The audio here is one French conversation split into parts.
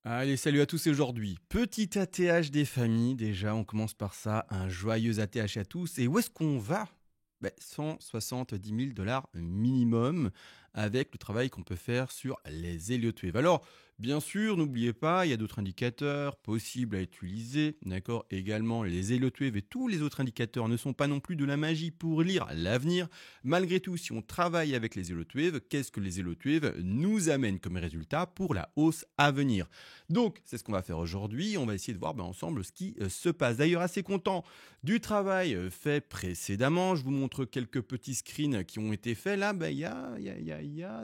Allez, salut à tous et aujourd'hui. Petit ATH des familles, déjà, on commence par ça. Un joyeux ATH à tous. Et où est-ce qu'on va? 170 000 $ minimum avec le travail qu'on peut faire sur les héliotwave. Alors, bien sûr, n'oubliez pas, il y a d'autres indicateurs possibles à utiliser. D'accord. Également, les héliotwave et tous les autres indicateurs ne sont pas non plus de la magie pour lire l'avenir. Malgré tout, si on travaille avec les héliotwave, qu'est-ce que les héliotwave nous amènent comme résultat pour la hausse à venir? Donc, c'est ce qu'on va faire aujourd'hui. On va essayer de voir ensemble ce qui se passe. D'ailleurs, assez content du travail fait précédemment. Je vous montre quelques petits screens qui ont été faits. Là,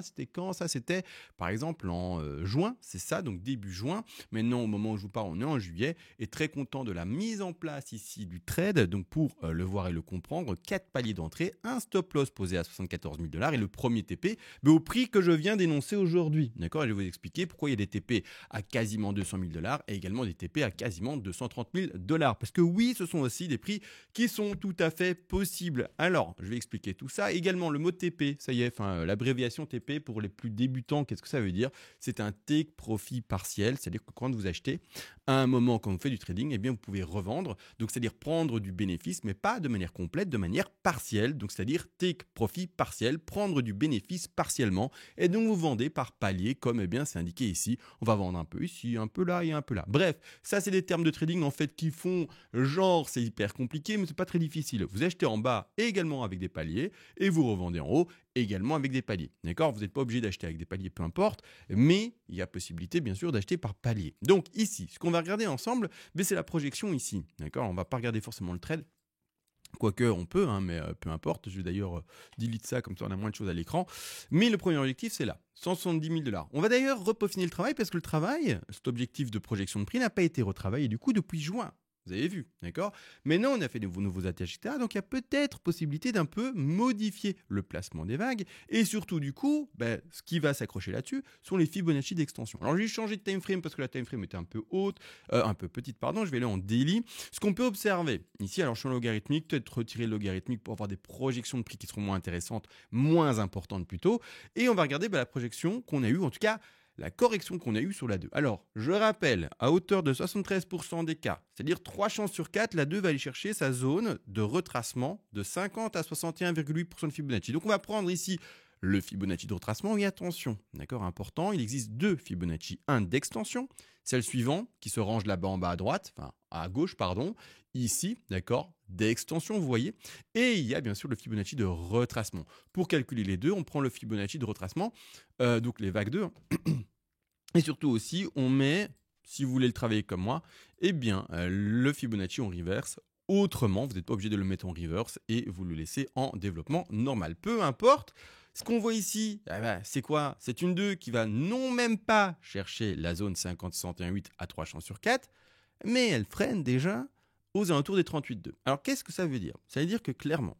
c'était quand ça? C'était par exemple en juin, c'est ça, donc début juin. Maintenant, au moment où je vous parle, on est en juillet. Et très content de la mise en place ici du trade. Donc, pour le voir et le comprendre, 4 paliers d'entrée, un stop loss posé à 74 000 $ et le premier TP au prix que je viens d'énoncer aujourd'hui. D'accord? Et je vais vous expliquer pourquoi il y a des TP à quasiment 200 000 $ et également des TP à quasiment 230 000 $. Parce que oui, ce sont aussi des prix qui sont tout à fait possibles. Alors, je vais expliquer tout ça. Également, le mot TP, ça y est, l'abréviation TP pour les plus débutants, qu'est-ce que ça veut dire? C'est un take profit partiel, c'est-à-dire que quand vous achetez, à un moment, quand vous faites du trading, eh bien, vous pouvez revendre. Donc, c'est-à-dire prendre du bénéfice, mais pas de manière complète, de manière partielle. Donc, c'est-à-dire take profit partiel, prendre du bénéfice partiellement. Et donc, vous vendez par palier, comme c'est indiqué ici. On va vendre un peu ici, un peu là et un peu là. Bref, ça, c'est des termes de trading en fait qui font genre c'est hyper compliqué, mais c'est pas très difficile. Vous achetez en bas également avec des paliers et vous revendez en haut également avec des paliers. D'accord? Vous n'êtes pas obligé d'acheter avec des paliers, peu importe, mais il y a possibilité bien sûr d'acheter par palier. Donc ici, ce qu'on va regarder ensemble, c'est la projection ici. D'accord? On va pas regarder forcément le trade. Quoique, on peut, mais peu importe. Je vais d'ailleurs delete ça, comme ça on a moins de choses à l'écran. Mais le premier objectif, c'est là, 170 000 $. On va d'ailleurs repeaufiner le travail parce que le travail, cet objectif de projection de prix n'a pas été retravaillé du coup depuis juin. Vous avez vu, d'accord? Maintenant, on a fait de nouveaux attaches, etc. Donc, il y a peut-être possibilité d'un peu modifier le placement des vagues. Et surtout, du coup, ce qui va s'accrocher là-dessus sont les Fibonacci d'extension. Alors, j'ai changé de time frame parce que la time frame était un peu haute, un peu petite, pardon. Je vais aller en daily. Ce qu'on peut observer ici, alors je suis en logarithmique, peut-être retirer le logarithmique pour avoir des projections de prix qui seront moins intéressantes, moins importantes plutôt. Et on va regarder la projection qu'on a eue, en tout cas, la correction qu'on a eue sur la 2. Alors, je rappelle, à hauteur de 73% des cas, c'est-à-dire 3 chances sur 4, la 2 va aller chercher sa zone de retracement de 50 à 61,8% de Fibonacci. Donc, on va prendre ici le Fibonacci de retracement. Et attention, d'accord, important, il existe 2 Fibonacci. Un d'extension, celle suivante, qui se range là-bas en bas à droite, à gauche, pardon, ici, d'accord, d'extension, vous voyez. Et il y a bien sûr le Fibonacci de retracement. Pour calculer les deux, on prend le Fibonacci de retracement, donc les vagues 2, et surtout aussi, on met, si vous voulez le travailler comme moi, le Fibonacci en reverse. Autrement, vous n'êtes pas obligé de le mettre en reverse et vous le laissez en développement normal. Peu importe. Ce qu'on voit ici, c'est quoi? C'est une 2 qui va non même pas chercher la zone 50-61,8 à 3 chances sur 4, mais elle freine déjà aux alentours des 38,2. Alors qu'est-ce que ça veut dire? Ça veut dire que clairement,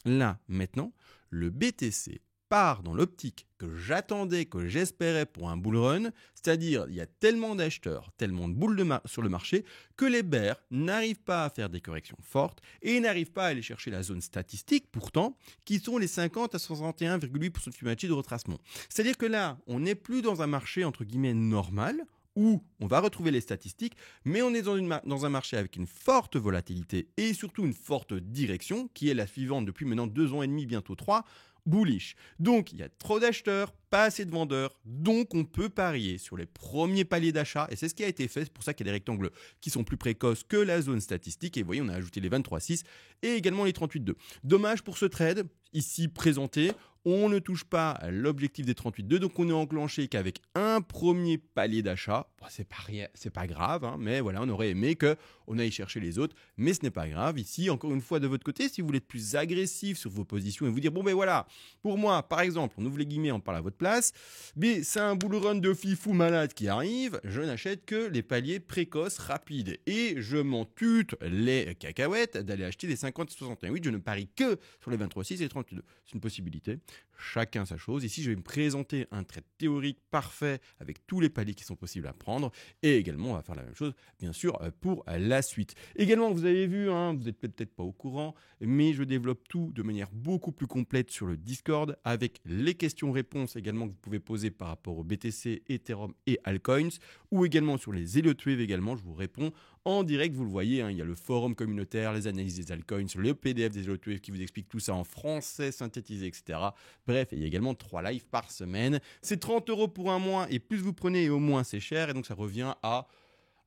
là, maintenant, le BTC part dans l'optique que j'attendais, que j'espérais pour un bull run, c'est-à-dire il y a tellement d'acheteurs, tellement de boules sur le marché que les bears n'arrivent pas à faire des corrections fortes et n'arrivent pas à aller chercher la zone statistique pourtant qui sont les 50 à 61,8% de Fibonacci de retracement. C'est-à-dire que là, on n'est plus dans un marché entre guillemets normal où on va retrouver les statistiques, mais on est dans un marché avec une forte volatilité et surtout une forte direction qui est la suivante depuis maintenant 2 ans et demi, bientôt 3, bullish. Donc, il y a trop d'acheteurs, pas assez de vendeurs, donc on peut parier sur les premiers paliers d'achat, et c'est ce qui a été fait, c'est pour ça qu'il y a des rectangles qui sont plus précoces que la zone statistique, et vous voyez, on a ajouté les 23,6 et également les 38,2. Dommage pour ce trade, ici présenté, on ne touche pas à l'objectif des 38,2, donc on est enclenché qu'avec un premier palier d'achat. Bon, c'est pas grave, mais voilà, on aurait aimé qu'on aille chercher les autres, mais ce n'est pas grave. Ici, encore une fois, de votre côté, si vous voulez être plus agressif sur vos positions et vous dire, voilà, pour moi, par exemple, on ouvre les guillemets, on parle à votre place, mais c'est un bull run de fifou malade qui arrive, je n'achète que les paliers précoces, rapides, et je m'en tute les cacahuètes d'aller acheter des 50-61,8, je ne parie que sur les 23,6 et les 32. C'est une possibilité. Chacun sa chose. Ici, je vais me présenter un trade théorique parfait avec tous les paliers qui sont possibles à prendre. Et également, on va faire la même chose, bien sûr, pour la suite. Également, vous avez vu, vous n'êtes peut-être pas au courant, mais je développe tout de manière beaucoup plus complète sur le Discord avec les questions-réponses également également que vous pouvez poser par rapport au BTC, Ethereum et Altcoins, ou également sur les Elliott Wave également, je vous réponds en direct, vous le voyez, il y a le forum communautaire, les analyses des altcoins, le PDF des Elliott Wave qui vous explique tout ça en français synthétisé, etc. Bref, il y a également 3 lives par semaine. C'est 30 € pour un mois, et plus vous prenez, au moins c'est cher, et donc ça revient à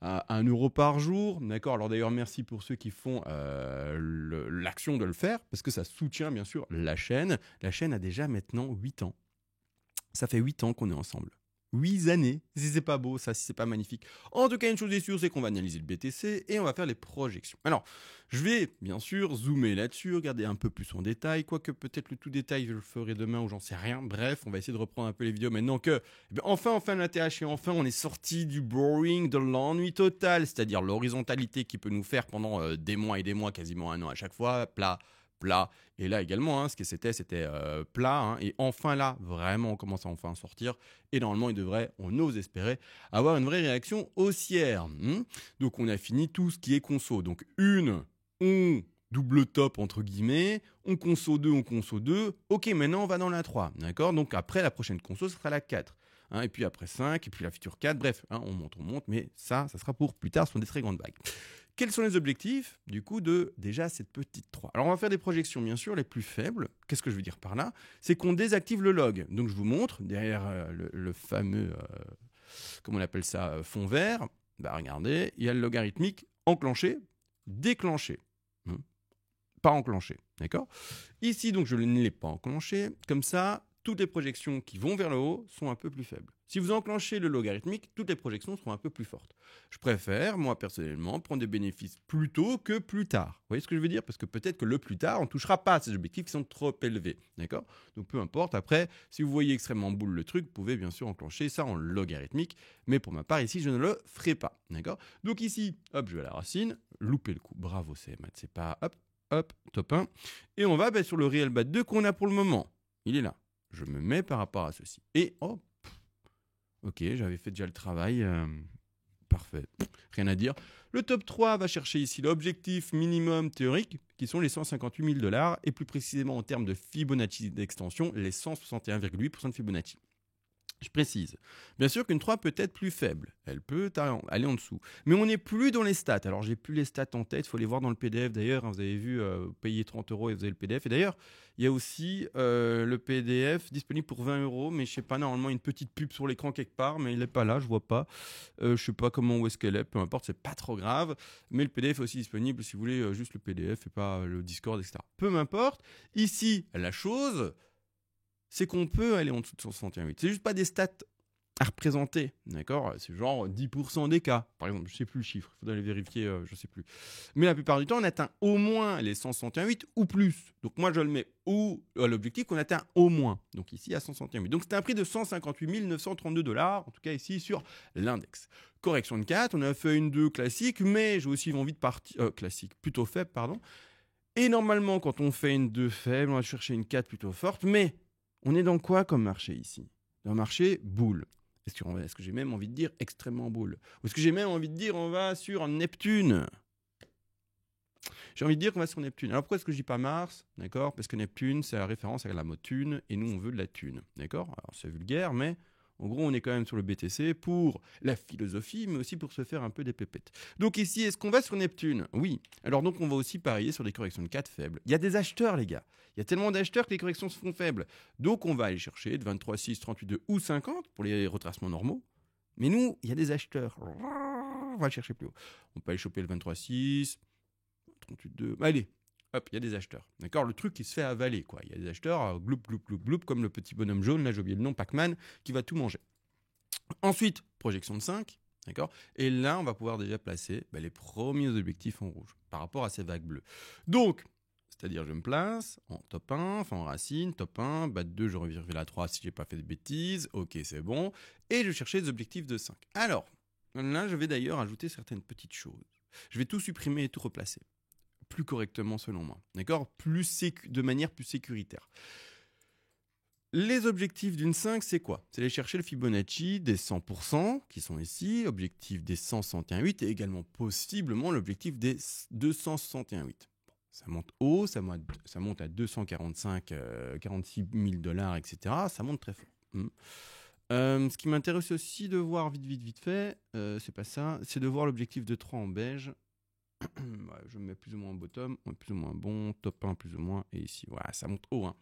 1 € par jour, d'accord. Alors d'ailleurs, merci pour ceux qui font l'action de le faire, parce que ça soutient bien sûr la chaîne. La chaîne a déjà maintenant 8 ans. Ça fait 8 ans qu'on est ensemble. 8 années, si c'est pas beau, ça, si c'est pas magnifique. En tout cas, une chose est sûre, c'est qu'on va analyser le BTC et on va faire les projections. Alors, je vais bien sûr zoomer là-dessus, regarder un peu plus en détail, quoique peut-être le tout détail, je le ferai demain ou j'en sais rien. Bref, on va essayer de reprendre un peu les vidéos maintenant que, enfin, la TH et enfin, on est sorti du boring, de l'ennui total, c'est-à-dire l'horizontalité qui peut nous faire pendant des mois et des mois, quasiment 1 an à chaque fois, plat. Et là également, ce que c'était plat. Et enfin là, vraiment, on commence à enfin sortir. Et normalement, il devrait, on ose espérer, avoir une vraie réaction haussière. Donc, on a fini tout ce qui est conso. Donc, on double top entre guillemets, on conso 2, Ok, maintenant, on va dans la 3. D'accord. Donc, après, la prochaine conso, ce sera la 4. Et puis après 5, et puis la future 4. Bref, on monte. Mais ça sera pour plus tard, ce sont des très grandes vagues. Quels sont les objectifs, du coup, de déjà cette petite 3 ? Alors, on va faire des projections, bien sûr, les plus faibles. Qu'est-ce que je veux dire par là ? C'est qu'on désactive le log. Donc, je vous montre, derrière le fameux, comment on appelle ça, fond vert, regardez, il y a le logarithmique enclenché, déclenché. Pas enclenché, d'accord ? Ici, donc, je ne l'ai pas enclenché. Comme ça, toutes les projections qui vont vers le haut sont un peu plus faibles. Si vous enclenchez le logarithmique, toutes les projections seront un peu plus fortes. Je préfère, moi personnellement, prendre des bénéfices plus tôt que plus tard. Vous voyez ce que je veux dire ? Parce que peut-être que le plus tard, on ne touchera pas à ces objectifs qui sont trop élevés. D'accord ? Donc peu importe. Après, si vous voyez extrêmement boule le truc, vous pouvez bien sûr enclencher ça en logarithmique. Mais pour ma part, ici, je ne le ferai pas. D'accord ? Donc ici, hop, je vais à la racine. Louper le coup. Bravo, c'est maths. C'est pas hop, top 1. Et on va sur le réel bas 2 qu'on a pour le moment. Il est là. Je me mets par rapport à ceci. Et ok, j'avais fait déjà le travail. Parfait. Rien à dire. Le top 3 va chercher ici l'objectif minimum théorique, qui sont les 158 000 $, et plus précisément en termes de Fibonacci d'extension, les 161,8% de Fibonacci. Je précise. Bien sûr qu'une 3 peut être plus faible. Elle peut aller en dessous. Mais on n'est plus dans les stats. Alors, j'ai plus les stats en tête. Il faut les voir dans le PDF. D'ailleurs, vous avez vu, vous payez 30 € et vous avez le PDF. Et d'ailleurs, il y a aussi le PDF disponible pour 20 €. Mais je ne sais pas, normalement, une petite pub sur l'écran quelque part. Mais il n'est pas là, je ne vois pas. Je ne sais pas où est-ce qu'elle est. Peu importe, c'est pas trop grave. Mais le PDF est aussi disponible si vous voulez juste le PDF et pas le Discord, etc. Peu m'importe. Ici, la chose, c'est qu'on peut aller en dessous de 161,8. C'est juste pas des stats à représenter, d'accord ? C'est genre 10% des cas, par exemple, je sais plus le chiffre, il faudrait les vérifier, je sais plus. Mais la plupart du temps, on atteint au moins les 161,8 ou plus. Donc moi, je le mets à l'objectif qu'on atteint au moins. Donc ici, à 161,8. Donc c'est un prix de 158 932 $, en tout cas ici sur l'index. Correction de 4, on a fait une 2 classique, mais j'ai aussi envie de partir... classique, plutôt faible, pardon. Et normalement, quand on fait une 2 faible, on va chercher une 4 plutôt forte, mais... On est dans quoi comme marché ici ? Dans un marché boule. Est-ce que j'ai même envie de dire extrêmement boule ? Ou est-ce que j'ai même envie de dire on va sur Neptune ? J'ai envie de dire qu'on va sur Neptune. Alors pourquoi est-ce que je dis pas Mars ? D'accord ? Parce que Neptune, c'est la référence à la mot thune, et nous on veut de la thune. D'accord ? Alors c'est vulgaire, mais en gros on est quand même sur le BTC pour la philosophie, mais aussi pour se faire un peu des pépettes. Donc ici, est-ce qu'on va sur Neptune ? Oui. Alors donc on va aussi parier sur des corrections de 4 faibles. Il y a des acheteurs les gars. Il y a tellement d'acheteurs que les corrections se font faibles. Donc on va aller chercher de 23,6, 38,2 ou 50 pour les retracements normaux. Mais nous, il y a des acheteurs. On va le chercher plus haut. On peut aller choper le 23,6, 38,2. Allez, hop, il y a des acheteurs. D'accord ? Le truc qui se fait avaler, quoi. Il y a des acheteurs, gloup, gloup, gloup, gloup, comme le petit bonhomme jaune, là j'ai oublié le nom, Pac-Man, qui va tout manger. Ensuite, projection de 5. D'accord ? Et là, on va pouvoir déjà placer les premiers objectifs en rouge par rapport à ces vagues bleues. Donc, c'est-à-dire, je me place en top 1, enfin en racine, top 1, bas de 2, je reviens vers la 3 si j'ai pas fait de bêtises. Ok, c'est bon. Et je cherchais des objectifs de 5. Alors, là, je vais d'ailleurs ajouter certaines petites choses. Je vais tout supprimer et tout replacer. Plus correctement, selon moi. D'accord ? De manière plus sécuritaire. Les objectifs d'une 5, c'est quoi ? C'est aller chercher le Fibonacci des 100%, qui sont ici, objectif des 161,8 et également possiblement l'objectif des 261,8. Ça monte haut, ça monte à 245, 46 000 $, etc. Ça monte très fort. Ce qui m'intéresse aussi de voir vite fait, c'est pas ça, c'est de voir l'objectif de 3 en beige. Ouais, je me mets plus ou moins en bottom, plus ou moins bon, top 1 plus ou moins, et ici, voilà, ça monte haut. Hein.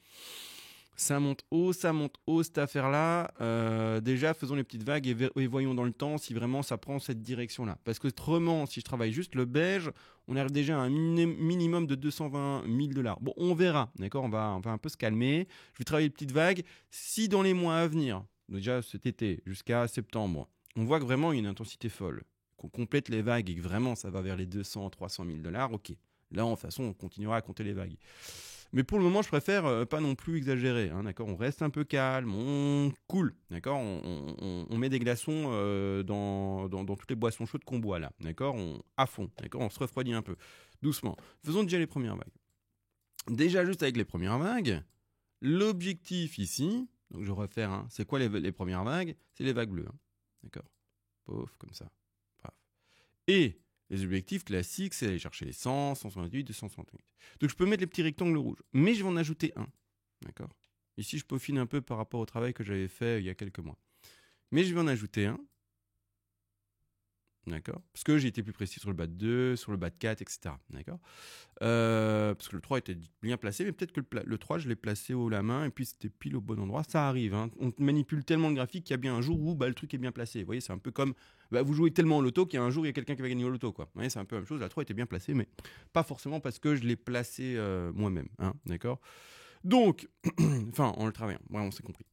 Ça monte haut cette affaire-là. Déjà, faisons les petites vagues et voyons dans le temps si vraiment ça prend cette direction-là. Parce que autrement, si je travaille juste le beige, on arrive déjà à un minimum de 220 000 $. Bon, on verra, d'accord, on va un peu se calmer. Je vais travailler les petites vagues. Si dans les mois à venir, déjà cet été jusqu'à septembre, on voit que vraiment il y a une intensité folle, qu'on complète les vagues et que vraiment ça va vers les 200 300 000 $, ok. Là, de toute façon, on continuera à compter les vagues. Mais pour le moment, je préfère pas non plus exagérer, hein, d'accord. On reste un peu calme, on cool, d'accord. On met des glaçons dans toutes les boissons chaudes qu'on boit là, d'accord. À fond, d'accord. On se refroidit un peu, doucement. Faisons déjà les premières vagues. Déjà juste avec les premières vagues, l'objectif ici, donc je vais refaire, hein, c'est quoi les premières vagues? C'est les vagues bleues, hein, d'accord. Pouf, comme ça. Paf. Et les objectifs classiques, c'est aller chercher les 100, 168, 268. Donc je peux mettre les petits rectangles rouges, mais je vais en ajouter un. D'accord. Ici, je peaufine un peu par rapport au travail que j'avais fait il y a quelques mois. Mais je vais en ajouter un. D'accord. Parce que j'ai été plus précis sur le bas de 2, sur le bas de 4, etc. D'accord. Parce que le 3 était bien placé, mais peut-être que le 3, je l'ai placé haut la main et puis c'était pile au bon endroit. Ça arrive. Hein. On manipule tellement le graphique qu'il y a bien un jour où le truc est bien placé. Vous voyez, c'est un peu comme vous jouez tellement au loto qu'il y a un jour, il y a quelqu'un qui va gagner au loto. Quoi. Vous voyez, c'est un peu la même chose. La 3 était bien placée, mais pas forcément parce que je l'ai placé moi-même. Hein. D'accord. Donc, enfin, en le travaillant. Ouais, on s'est compris.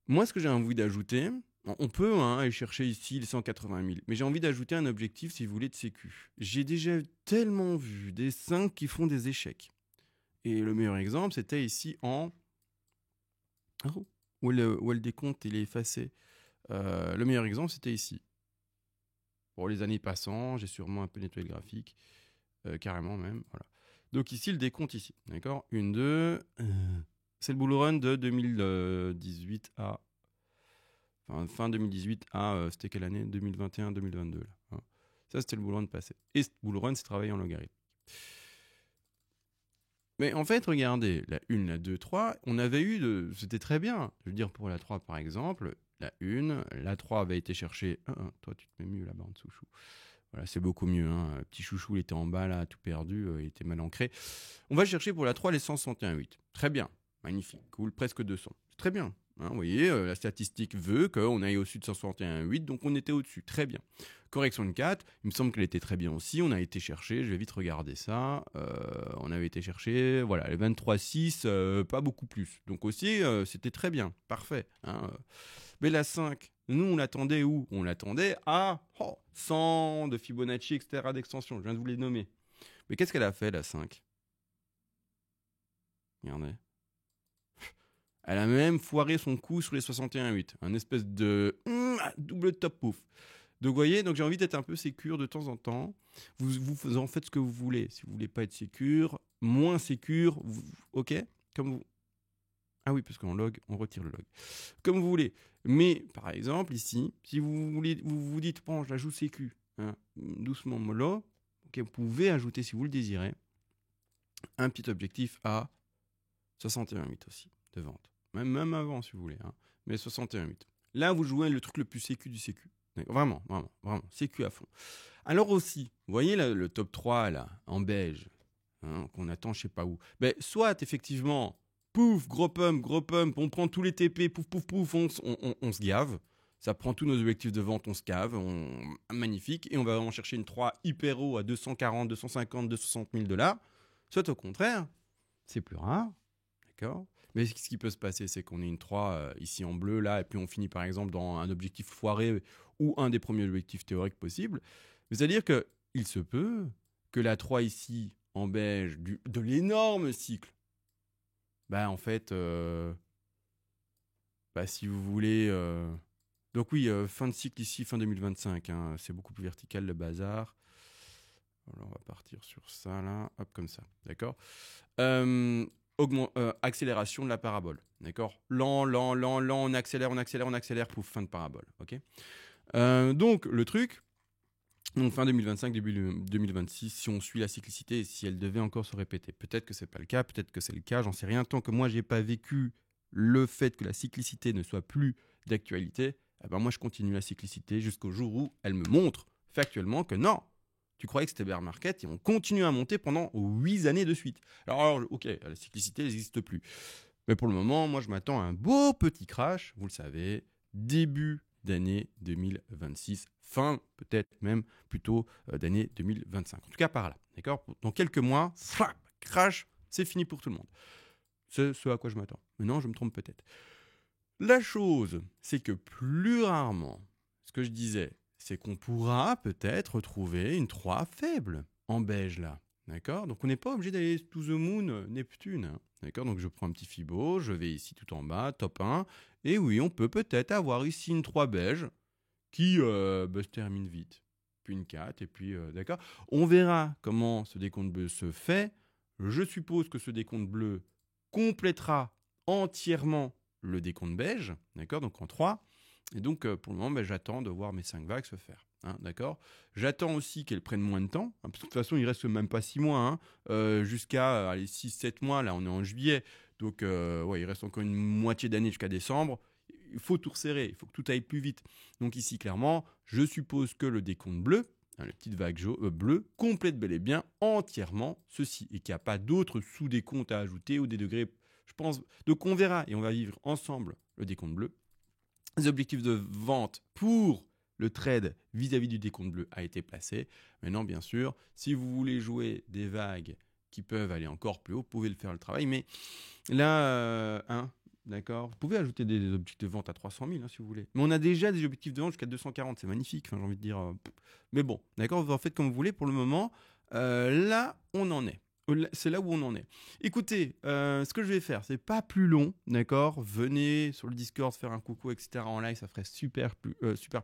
Moi, ce que j'ai envie d'ajouter, on peut aller chercher ici les 180 000, mais j'ai envie d'ajouter un objectif, si vous voulez, de sécu. J'ai déjà tellement vu des 5 qui font des échecs. Et le meilleur exemple, c'était ici en... Oh, où le décompte il est effacé. Le meilleur exemple, c'était ici. Bon, les années passant, j'ai sûrement un peu nettoyé le graphique. Carrément même, voilà. Donc ici, le décompte ici, d'accord. 1, 2... c'est le bull run de 2018 à... Enfin, fin 2018 à... c'était quelle année? 2021-2022, là. Hein. Ça, c'était le bull run passé. Et ce bull run, c'est travaillé en logarithme. Mais en fait, regardez, la 1, la 2, 3, on avait eu c'était très bien. Je veux dire, pour la 3, par exemple, la 1, la 3 avait été chercher... toi, tu te mets mieux là-bas en dessous, chou. Voilà, c'est beaucoup mieux. Hein. Le petit chouchou, il était en bas, là, tout perdu, il était mal ancré. On va chercher pour la 3 les 161,8. Très bien, magnifique, cool, presque 200. C'est très bien. Hein, vous voyez, la statistique veut qu'on aille au-dessus de 161,8, donc on était au-dessus. Très bien. Correction de 4, il me semble qu'elle était très bien aussi. On a été chercher, je vais vite regarder ça. On avait été chercher, voilà, les 23,6, pas beaucoup plus. Donc aussi, c'était très bien, parfait. Hein. Mais la 5, nous, on l'attendait où? On l'attendait à 100 de Fibonacci, etc. d'extension. Je viens de vous les nommer. Mais qu'est-ce qu'elle a fait, la 5? Regardez. Elle a même foiré son coup sur les 61,8. Un espèce de double top pouf. Donc, vous voyez, donc j'ai envie d'être un peu sécure de temps en temps. Vous en faites ce que vous voulez. Si vous voulez pas être sécure, moins sécure, ok? Comme vous. Ah oui, parce qu'en log, on retire le log. Comme vous voulez. Mais, par exemple, ici, si vous voulez, vous dites, bon, je la joue sécu, hein, doucement, mollo, okay, vous pouvez ajouter, si vous le désirez, un petit objectif à 61,8 aussi, de vente. Même avant, si vous voulez. Hein, mais 61,8. Là, vous jouez le truc le plus sécu du sécu. Vraiment, vraiment, vraiment. Sécu à fond. Alors aussi, vous voyez là, le top 3, là, en beige, hein, qu'on attend je sais pas où. Ben, soit, effectivement, pouf, gros pump, on prend tous les TP, pouf, pouf, pouf, on se gave. Ça prend tous nos objectifs de vente, on se cave, magnifique. Et on va en chercher une 3 hyper haut à 240, 250, 260 000 $. Soit au contraire, c'est plus rare. D'accord. Mais ce qui peut se passer, c'est qu'on ait une 3 ici en bleu, là, et puis on finit par exemple dans un objectif foiré ou un des premiers objectifs théoriques possibles. C'est-à-dire qu'il se peut que la 3 ici en beige, de l'énorme cycle, en fait, si vous voulez... Donc oui, fin de cycle ici, fin 2025, hein, c'est beaucoup plus vertical le bazar. Alors on va partir sur ça, là, hop, comme ça, d'accord. Accélération de la parabole, d'accord. Lent, on accélère, pouf, fin de parabole, ok. Donc le truc, donc fin 2025, début 2026, si on suit la cyclicité et si elle devait encore se répéter, peut-être que c'est pas le cas, peut-être que c'est le cas, j'en sais rien, tant que moi j'ai pas vécu le fait que la cyclicité ne soit plus d'actualité, eh ben moi je continue la cyclicité jusqu'au jour où elle me montre factuellement que non, tu croyais que c'était bear market et on continue à monter pendant 8 années de suite. Alors ok, la cyclicité n'existe plus. Mais pour le moment, moi je m'attends à un beau petit crash, vous le savez, début d'année 2026, fin peut-être même plutôt d'année 2025. En tout cas par là, d'accord. Dans quelques mois, crash, c'est fini pour tout le monde. C'est ce à quoi je m'attends. Mais non, je me trompe peut-être. La chose, c'est que plus rarement, ce que je disais, c'est qu'on pourra peut-être retrouver une 3 faible en beige là. D'accord. Donc on n'est pas obligé d'aller to the moon Neptune. Hein. D'accord. Donc je prends un petit Fibo, je vais ici tout en bas, top 1. Et oui, on peut peut-être avoir ici une 3 beige qui se termine vite. Puis une 4, et puis d'accord. On verra comment ce décompte bleu se fait. Je suppose que ce décompte bleu complétera entièrement le décompte beige, d'accord, donc en 3. Et donc, pour le moment, j'attends de voir mes 5 vagues se faire. Hein, d'accord. J'attends aussi qu'elles prennent moins de temps, hein, parce que de toute façon, il reste même pas 6 mois, hein, jusqu'à 6-7 mois, là on est en juillet, donc ouais, il reste encore une moitié d'année jusqu'à décembre. Il faut tout resserrer, il faut que tout aille plus vite. Donc ici, clairement, je suppose que le décompte bleu, hein, la petite vague bleue, complète bel et bien entièrement ceci, et qu'il n'y a pas d'autres sous-décomptes à ajouter ou des degrés, je pense. Donc on verra, et on va vivre ensemble le décompte bleu. Les objectifs de vente pour le trade vis-à-vis du décompte bleu a été placé. Maintenant, bien sûr, si vous voulez jouer des vagues qui peuvent aller encore plus haut, vous pouvez le faire le travail. Mais là, d'accord, vous pouvez ajouter des objectifs de vente à 300 000 si vous voulez. Mais on a déjà des objectifs de vente jusqu'à 240, c'est magnifique, j'ai envie de dire. Mais bon, d'accord, vous en faites comme vous voulez pour le moment. Là, on en est. C'est là où on en est. Écoutez, ce que je vais faire, c'est pas plus long, d'accord. Venez sur le Discord faire un coucou, etc. en live, ça ferait super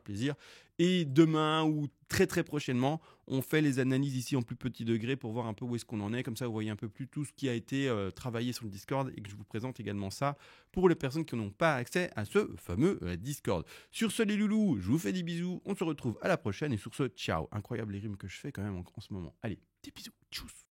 plaisir. Et demain ou très très prochainement, on fait les analyses ici en plus petit degré pour voir un peu où est-ce qu'on en est. Comme ça, vous voyez un peu plus tout ce qui a été travaillé sur le Discord et que je vous présente également ça pour les personnes qui n'ont pas accès à ce fameux Discord. Sur ce, les loulous, je vous fais des bisous. On se retrouve à la prochaine et sur ce, ciao. Incroyable les rimes que je fais quand même en ce moment. Allez, des bisous. Tchuss.